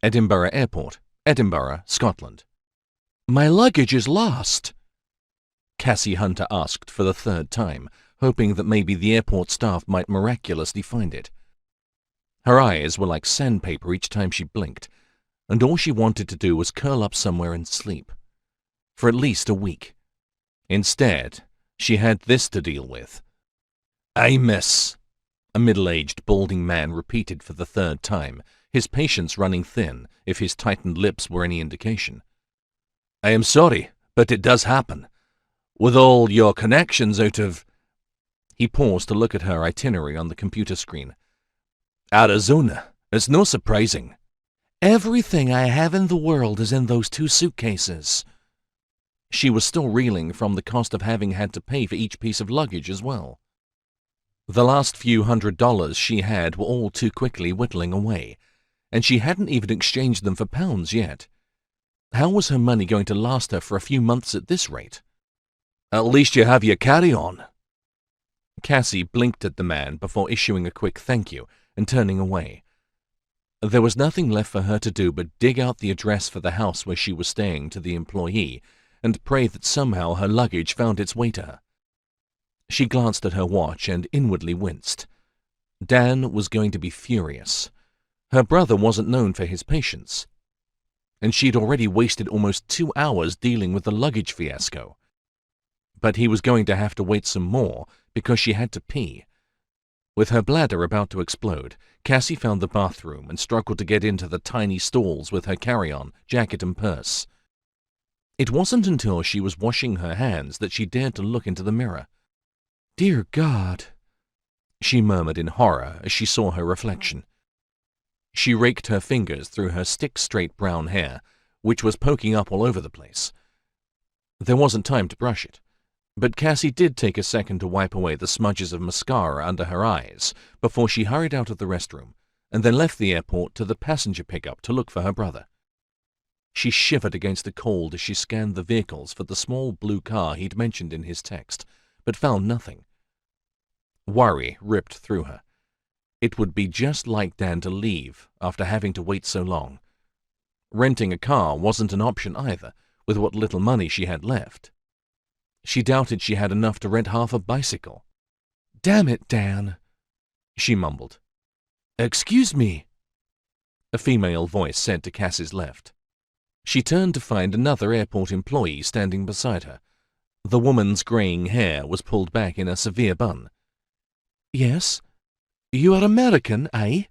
Edinburgh Airport, Edinburgh, Scotland. "My luggage is lost," Cassie Hunter asked for the third time, hoping that maybe the airport staff might miraculously find it. Her eyes were like sandpaper each time she blinked, and all she wanted to do was curl up somewhere and sleep. For at least a week. Instead, she had this to deal with. "Aye, miss," a middle-aged, balding man repeated for the third time, his patience running thin, if his tightened lips were any indication. "I am sorry, but it does happen. With all your connections out of—" He paused to look at her itinerary on the computer screen. "Arizona. It's no surprising." "Everything I have in the world is in those 2 suitcases." She was still reeling from the cost of having had to pay for each piece of luggage as well. The last few $100s she had were all too quickly whittling away, and she hadn't even exchanged them for pounds yet. How was her money going to last her for a few months at this rate? "At least you have your carry-on." Cassie blinked at the man before issuing a quick thank you and turning away. There was nothing left for her to do but dig out the address for the house where she was staying to the employee and pray that somehow her luggage found its way to her. She glanced at her watch and inwardly winced. Dan was going to be furious. Her brother wasn't known for his patience, and she'd already wasted almost 2 hours dealing with the luggage fiasco. But he was going to have to wait some more because she had to pee. With her bladder about to explode, Cassie found the bathroom and struggled to get into the tiny stalls with her carry-on, jacket and purse. It wasn't until she was washing her hands that she dared to look into the mirror. "Dear God," she murmured in horror as she saw her reflection. She raked her fingers through her stick-straight brown hair, which was poking up all over the place. There wasn't time to brush it, but Cassie did take a second to wipe away the smudges of mascara under her eyes before she hurried out of the restroom and then left the airport to the passenger pickup to look for her brother. She shivered against the cold as she scanned the vehicles for the small blue car he'd mentioned in his text, but found nothing. Worry ripped through her. It would be just like Dan to leave after having to wait so long. Renting a car wasn't an option either, with what little money she had left. She doubted she had enough to rent half a bicycle. "Damn it, Dan," she mumbled. "Excuse me," a female voice said to Cassie's left. She turned to find another airport employee standing beside her. The woman's graying hair was pulled back in a severe bun. "Yes? You are American, eh?"